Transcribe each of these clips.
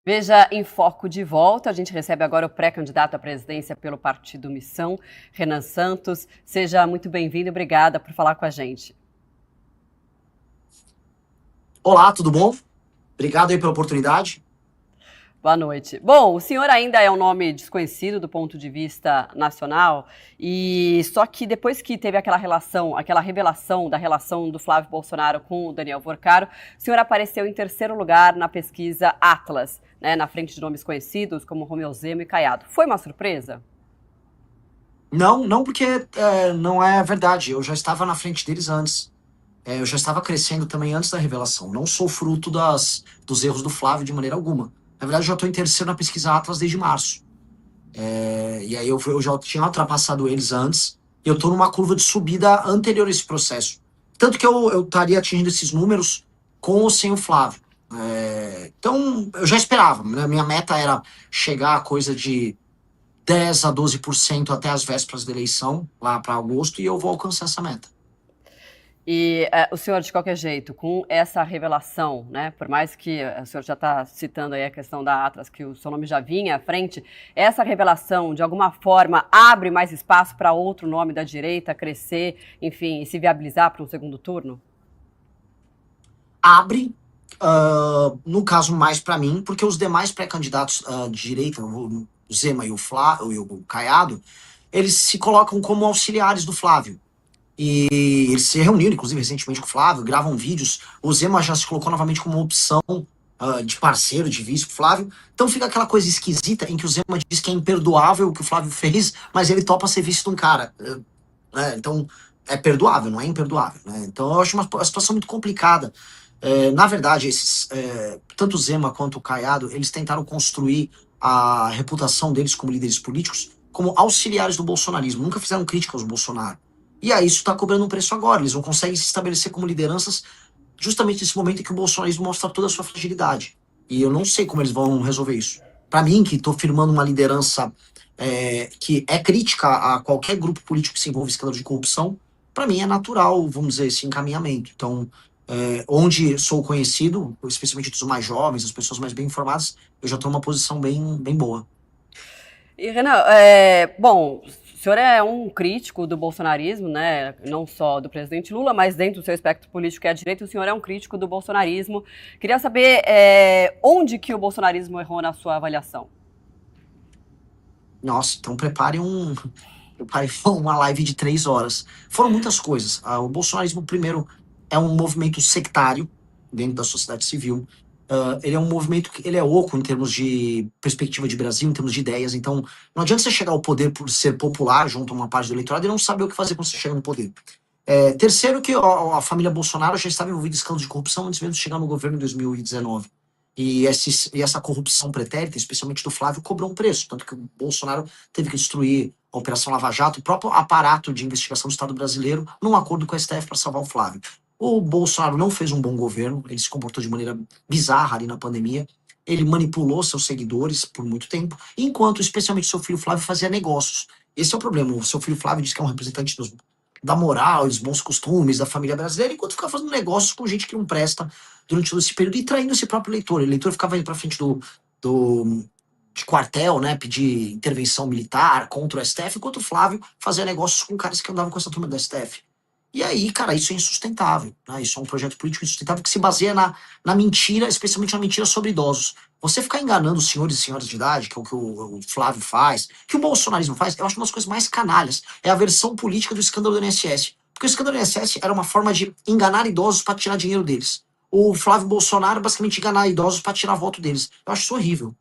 Veja em Foco de volta. A gente recebe agora o pré-candidato à presidência pelo Partido Missão, Renan Santos. Seja muito bem-vindo e obrigada por falar com a gente. Olá, tudo bom? Obrigado aí pela oportunidade. Boa noite. Bom, o senhor ainda é um nome desconhecido do ponto de vista nacional, e só que depois que teve aquela revelação da relação do Flávio Bolsonaro com o Daniel Vorcaro, o senhor apareceu em terceiro lugar na pesquisa Atlas, né, na frente de nomes conhecidos como Romeu Zema e Caiado. Foi uma surpresa? Não, porque não é verdade. Eu já estava na frente deles antes. Eu já estava crescendo também antes da revelação. Não sou fruto dos erros do Flávio de maneira alguma. Na verdade, eu já estou em terceiro na pesquisa Atlas desde março. E aí eu já tinha ultrapassado eles antes. E eu estou numa curva de subida anterior a esse processo. Tanto que eu estaria atingindo esses números com ou sem o Flávio. Então, eu já esperava. Né? Minha meta era chegar a coisa de 10 a 12% até as vésperas da eleição, lá para agosto, e eu vou alcançar essa meta. E o senhor, de qualquer jeito, com essa revelação, né, por mais que o senhor já está citando aí a questão da Atlas, que o seu nome já vinha à frente, essa revelação, de alguma forma, abre mais espaço para outro nome da direita crescer, enfim, e se viabilizar para um segundo turno? Abre, no caso, mais para mim, porque os demais pré-candidatos de direita, o Zema e o Flávio, e o Caiado, eles se colocam como auxiliares do Flávio. E eles se reuniram, inclusive, recentemente com o Flávio, gravam vídeos. O Zema já se colocou novamente como uma opção de parceiro, de vice com o Flávio. Então fica aquela coisa esquisita em que o Zema diz que é imperdoável o que o Flávio fez, mas ele topa ser vice de um cara. Então é perdoável, não é imperdoável. Né? Então eu acho uma situação muito complicada. Na verdade, tanto o Zema quanto o Caiado, eles tentaram construir a reputação deles como líderes políticos como auxiliares do bolsonarismo. Nunca fizeram crítica aos Bolsonaro. E aí isso está cobrando um preço agora. Eles não conseguem se estabelecer como lideranças justamente nesse momento em que o bolsonarismo mostra toda a sua fragilidade. E eu não sei como eles vão resolver isso. Para mim, que estou firmando uma liderança que é crítica a qualquer grupo político que se envolve em escândalo de corrupção, para mim é natural, vamos dizer, esse encaminhamento. Então, onde sou conhecido, especialmente dos mais jovens, as pessoas mais bem informadas, eu já estou numa posição bem boa. E, Renan, bom, o senhor é um crítico do bolsonarismo, né? Não só do presidente Lula, mas dentro do seu espectro político que é a direita, o senhor é um crítico do bolsonarismo. Queria saber onde que o bolsonarismo errou na sua avaliação. Nossa, então prepare uma live de 3 horas. Foram muitas coisas. O bolsonarismo, primeiro, é um movimento sectário dentro da sociedade civil. Ele é um movimento que ele é oco em termos de perspectiva de Brasil, em termos de ideias. Então, não adianta você chegar ao poder por ser popular junto a uma parte do eleitorado e não saber o que fazer quando você chega no poder. Terceiro, que a família Bolsonaro já estava envolvida em escândalos de corrupção antes mesmo de chegar no governo em 2019. E essa corrupção pretérita, especialmente do Flávio, cobrou um preço. Tanto que o Bolsonaro teve que destruir a Operação Lava Jato, o próprio aparato de investigação do Estado brasileiro, num acordo com a STF para salvar o Flávio. O Bolsonaro não fez um bom governo, ele se comportou de maneira bizarra ali na pandemia, ele manipulou seus seguidores por muito tempo, enquanto especialmente seu filho Flávio fazia negócios. Esse é o problema, o seu filho Flávio diz que é um representante da moral, dos bons costumes, da família brasileira, enquanto ficava fazendo negócios com gente que não presta durante todo esse período e traindo esse próprio eleitor. O eleitor ficava indo para frente de quartel, né, pedir intervenção militar contra o STF, enquanto o Flávio fazia negócios com caras que andavam com essa turma do STF. E aí, cara, isso é insustentável. Né? Isso é um projeto político insustentável que se baseia na mentira, especialmente na mentira sobre idosos. Você ficar enganando os senhores e senhoras de idade, que é o que o Flávio faz, que o bolsonarismo faz, eu acho uma das coisas mais canalhas. É a versão política do escândalo do INSS. Porque o escândalo do INSS era uma forma de enganar idosos para tirar dinheiro deles. O Flávio Bolsonaro basicamente enganar idosos para tirar voto deles. Eu acho isso horrível.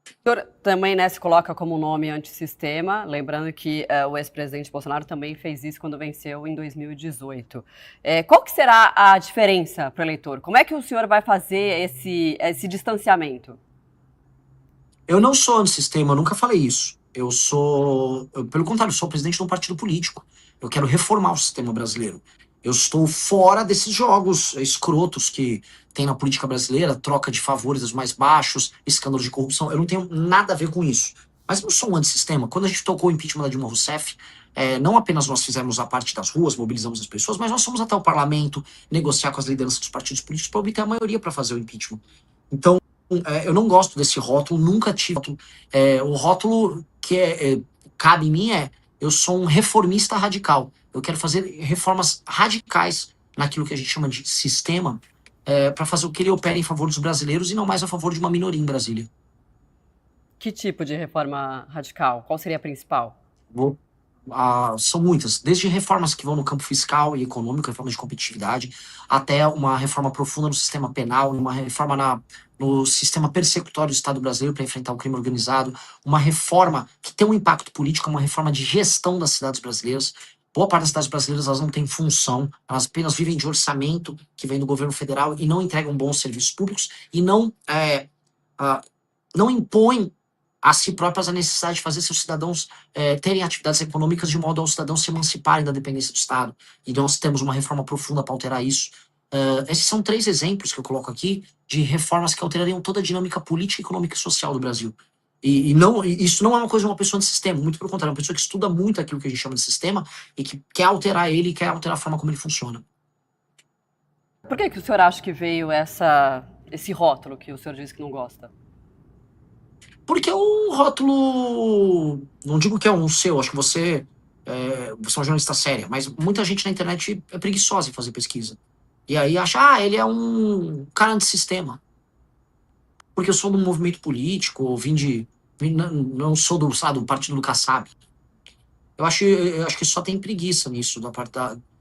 O senhor também, né, se coloca como um nome antissistema, lembrando que o ex-presidente Bolsonaro também fez isso quando venceu em 2018. Qual que será a diferença para o eleitor? Como é que o senhor vai fazer esse distanciamento? Eu não sou antissistema, eu nunca falei isso. Pelo contrário, eu sou presidente de um partido político. Eu quero reformar o sistema brasileiro. Eu estou fora desses jogos escrotos que tem na política brasileira, troca de favores dos mais baixos, escândalos de corrupção. Eu não tenho nada a ver com isso. Mas eu não sou um antissistema. Quando a gente tocou o impeachment da Dilma Rousseff, não apenas nós fizemos a parte das ruas, mobilizamos as pessoas, mas nós fomos até o parlamento negociar com as lideranças dos partidos políticos para obter a maioria para fazer o impeachment. Então, Eu não gosto desse rótulo, nunca tive. O rótulo que cabe em mim eu sou um reformista radical. Eu quero fazer reformas radicais naquilo que a gente chama de sistema, para fazer o que ele opera em favor dos brasileiros e não mais a favor de uma minoria em Brasília. Que tipo de reforma radical? Qual seria a principal? Vou São muitas, desde reformas que vão no campo fiscal e econômico, reforma de competitividade, até uma reforma profunda no sistema penal, uma reforma no sistema persecutório do Estado brasileiro para enfrentar o crime organizado, uma reforma que tem um impacto político, uma reforma de gestão das cidades brasileiras. Boa parte das cidades brasileiras elas não têm função, elas apenas vivem de orçamento que vem do governo federal e não entregam bons serviços públicos e não impõem a si próprias a necessidade de fazer seus cidadãos terem atividades econômicas de modo ao cidadão se emanciparem da dependência do Estado. E nós temos uma reforma profunda para alterar isso. Esses são 3 exemplos que eu coloco aqui de reformas que alterariam toda a dinâmica política, econômica e social do Brasil. E isso não é uma coisa de uma pessoa de sistema, muito pelo contrário, é uma pessoa que estuda muito aquilo que a gente chama de sistema e que quer alterar ele e quer alterar a forma como ele funciona. Por que o senhor acha que veio esse rótulo que o senhor disse que não gosta? Porque é um rótulo. Não digo que é um seu, acho que você é uma jornalista séria, mas muita gente na internet é preguiçosa em fazer pesquisa. E aí acha, ele é um cara antissistema. Porque eu sou de um movimento político, ou não sou do partido do Kassab. Eu acho que só tem preguiça nisso,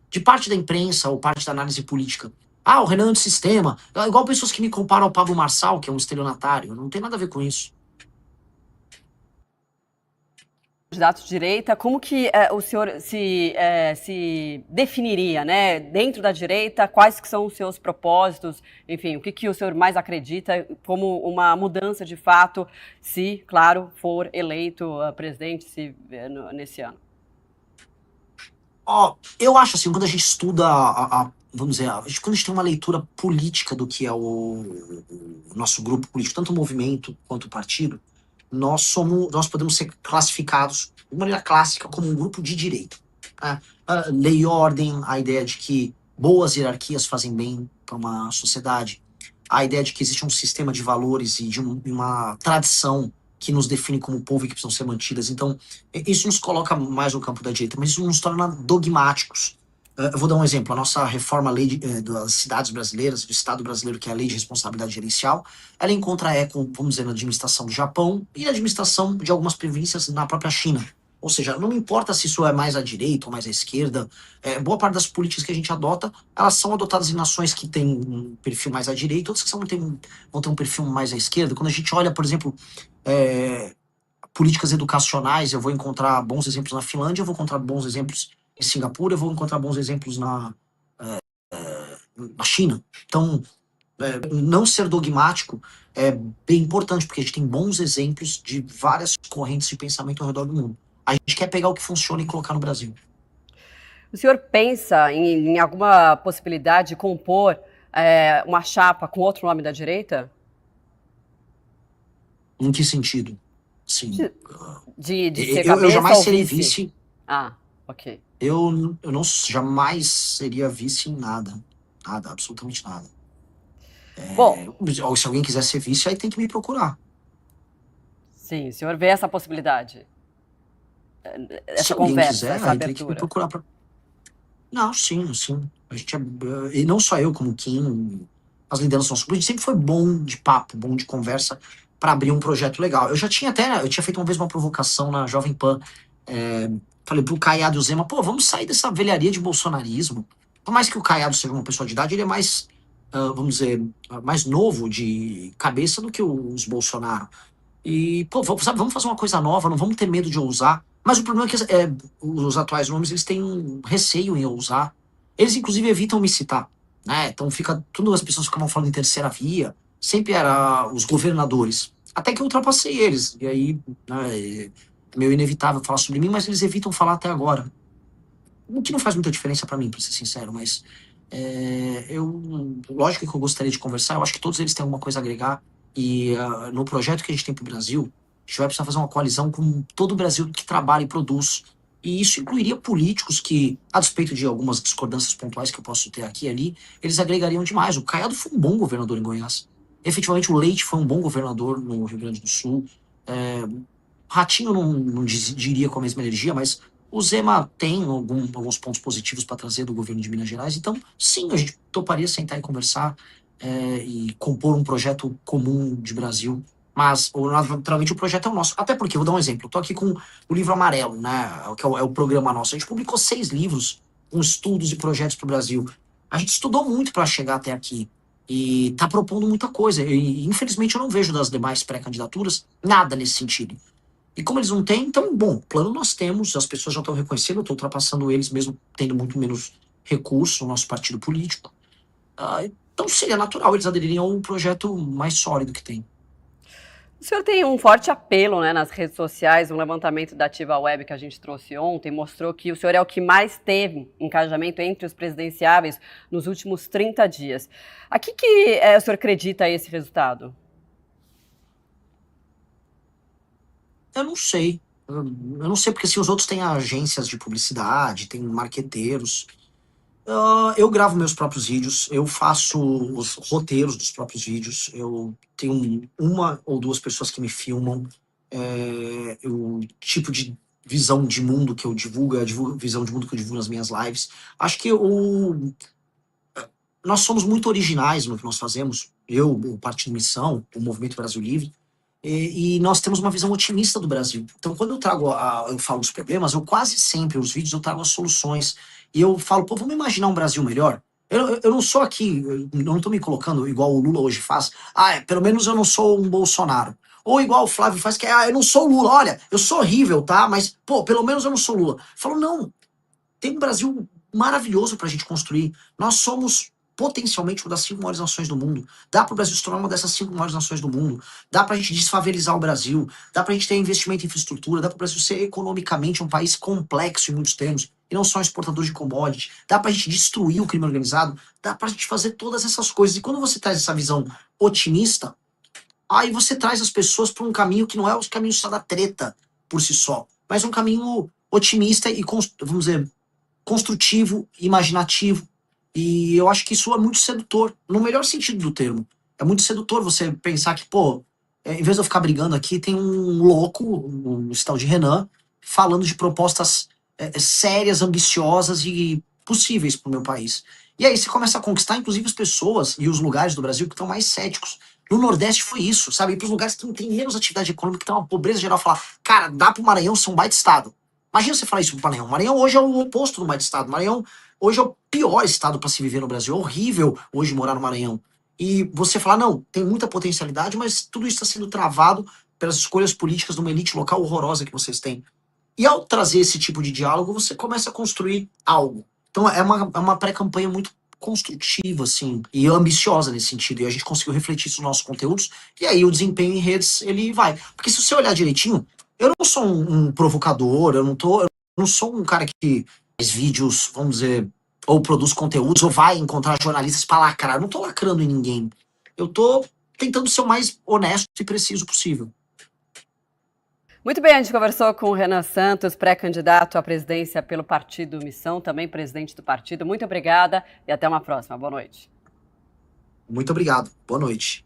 de parte da imprensa ou parte da análise política. O Renan é antissistema. É igual pessoas que me comparam ao Pablo Marçal, que é um estelionatário. Não tem nada a ver com isso. Candidato de direita, como que o senhor se definiria, né? Dentro da direita, quais que são os seus propósitos? Enfim, o que o senhor mais acredita como uma mudança de fato, se, claro, for eleito presidente nesse ano? Eu acho assim, quando a gente estuda, vamos dizer, quando a gente tem uma leitura política do que é o nosso grupo político, tanto o movimento quanto o partido, nós podemos ser classificados de maneira clássica como um grupo de direita. Né? Lei e ordem, a ideia de que boas hierarquias fazem bem para uma sociedade, a ideia de que existe um sistema de valores e de uma tradição que nos define como povo e que precisam ser mantidas. Então, isso nos coloca mais no campo da direita, mas isso nos torna dogmáticos. Eu vou dar um exemplo. A nossa reforma das cidades brasileiras, do Estado brasileiro, que é a Lei de Responsabilidade Gerencial, ela encontra eco, vamos dizer, na administração do Japão e na administração de algumas províncias na própria China. Ou seja, não importa se isso é mais à direita ou mais à esquerda, boa parte das políticas que a gente adota, elas são adotadas em nações que têm um perfil mais à direita, outras que vão ter um perfil mais à esquerda. Quando a gente olha, por exemplo, políticas educacionais, eu vou encontrar bons exemplos na Finlândia, eu vou encontrar bons exemplos em Singapura, eu vou encontrar bons exemplos na China. Então, não ser dogmático é bem importante, porque a gente tem bons exemplos de várias correntes de pensamento ao redor do mundo. A gente quer pegar o que funciona e colocar no Brasil. O senhor pensa em alguma possibilidade de compor uma chapa com outro nome da direita? Em que sentido? Sim. De ser Eu jamais ou serei vice? vice. Ok. Eu não jamais seria vice em nada. Nada, absolutamente nada. Bom, Se alguém quiser ser vice, aí tem que me procurar. sim, o senhor vê essa possibilidade? Se Essa alguém conversa, quiser, essa aí tem que me abertura? procurar. Não, sim, sim. A gente e não só eu, como Kim, as lideranças do nosso grupo, a gente sempre foi bom de papo, bom de conversa para abrir um projeto legal. Eu tinha feito uma vez uma provocação na Jovem Pan. Falei pro Caiado Zema, vamos sair dessa velharia de bolsonarismo. Por mais que o Caiado seja uma pessoa de idade, ele é mais, vamos dizer, mais novo de cabeça do que os Bolsonaro. E, vamos fazer uma coisa nova, não vamos ter medo de ousar. Mas o problema é que os atuais nomes, eles têm um receio em ousar. Eles, inclusive, evitam me citar, né? Então, todas as pessoas ficavam falando em terceira via, sempre era os governadores. Até que eu ultrapassei eles. E aí, né, é meio inevitável falar sobre mim, mas eles evitam falar até agora. O que não faz muita diferença para mim, pra ser sincero, mas lógico que eu gostaria de conversar, eu acho que todos eles têm alguma coisa a agregar. E no projeto que a gente tem para o Brasil, a gente vai precisar fazer uma coalizão com todo o Brasil que trabalha e produz. E isso incluiria políticos que, a despeito de algumas discordâncias pontuais que eu posso ter aqui e ali, eles agregariam demais. O Caiado foi um bom governador em Goiás. Efetivamente, o Leite foi um bom governador no Rio Grande do Sul. Ratinho não diria com a mesma energia, mas o Zema tem alguns pontos positivos para trazer do governo de Minas Gerais. Então, sim, a gente toparia sentar e conversar e compor um projeto comum de Brasil. Mas, naturalmente, o projeto é o nosso. Até porque, vou dar um exemplo. Eu tô aqui com o livro Amarelo, né? Que é o programa nosso. A gente publicou 6 livros com estudos e projetos para o Brasil. A gente estudou muito para chegar até aqui. E está propondo muita coisa. E, infelizmente, eu não vejo das demais pré-candidaturas nada nesse sentido. E como eles não têm, então, bom, plano nós temos, as pessoas já estão reconhecendo, eu estou ultrapassando eles, mesmo tendo muito menos recurso no nosso partido político. Então seria natural eles aderirem a um projeto mais sólido que tem. O senhor tem um forte apelo, né, nas redes sociais. Um levantamento da Ativa Web que a gente trouxe ontem mostrou que o senhor é o que mais teve engajamento entre os presidenciáveis nos últimos 30 dias. A que o senhor acredita esse resultado? Eu não sei. Eu não sei, porque se os outros têm agências de publicidade, têm marqueteiros. Eu gravo meus próprios vídeos, eu faço os roteiros dos próprios vídeos, eu tenho uma ou duas pessoas que me filmam, o tipo de visão de mundo que eu divulgo, a visão de mundo que eu divulgo nas minhas lives. Acho que nós somos muito originais no que nós fazemos, eu, o Partido Missão, o Movimento Brasil Livre, e nós temos uma visão otimista do Brasil. Então, quando eu falo dos problemas, eu quase sempre, os vídeos, eu trago as soluções. E eu falo, pô, vamos imaginar um Brasil melhor? Eu não sou aqui, eu não estou me colocando igual o Lula hoje faz. Pelo menos eu não sou um Bolsonaro. Ou igual o Flávio faz, que eu não sou o Lula. Olha, eu sou horrível, tá? Mas, pô, pelo menos eu não sou Lula. Eu falo, não, tem um Brasil maravilhoso pra gente construir. Nós somos potencialmente uma das 5 maiores nações do mundo. Dá para o Brasil se tornar uma dessas 5 maiores nações do mundo. Dá para a gente desfavelizar o Brasil. Dá para a gente ter investimento em infraestrutura. Dá para o Brasil ser economicamente um país complexo em muitos termos. E não só um exportador de commodities. Dá para a gente destruir o crime organizado. Dá para a gente fazer todas essas coisas. E quando você traz essa visão otimista, aí você traz as pessoas para um caminho que não é o caminho só da treta por si só, mas um caminho otimista e, vamos dizer, construtivo, imaginativo. E eu acho que isso é muito sedutor, no melhor sentido do termo. É muito sedutor você pensar que, pô, em vez de eu ficar brigando aqui, tem um louco, um tal de Renan, falando de propostas sérias, ambiciosas e possíveis para o meu país. E aí você começa a conquistar, inclusive, as pessoas e os lugares do Brasil que estão mais céticos. No Nordeste foi isso, sabe? E para os lugares que tem menos atividade econômica, que tem uma pobreza geral, falar, cara, dá para o Maranhão ser um baita estado. Imagina você falar isso pro Maranhão. O Maranhão hoje é o oposto do baita estado. O Maranhão hoje é o pior estado para se viver no Brasil. É horrível hoje morar no Maranhão. E você falar, não, tem muita potencialidade, mas tudo isso está sendo travado pelas escolhas políticas de uma elite local horrorosa que vocês têm. E ao trazer esse tipo de diálogo, você começa a construir algo. Então é uma pré-campanha muito construtiva, assim, e ambiciosa nesse sentido. E a gente conseguiu refletir isso nos nossos conteúdos, e aí o desempenho em redes, ele vai. Porque se você olhar direitinho, eu não sou um provocador, eu não sou um cara que faz vídeos, vamos dizer, ou produz conteúdos, ou vai encontrar jornalistas para lacrar. Eu não tô lacrando em ninguém. Eu tô tentando ser o mais honesto e preciso possível. Muito bem, a gente conversou com o Renan Santos, pré-candidato à presidência pelo Partido Missão, também presidente do partido. Muito obrigada e até uma próxima. Boa noite. Muito obrigado. Boa noite.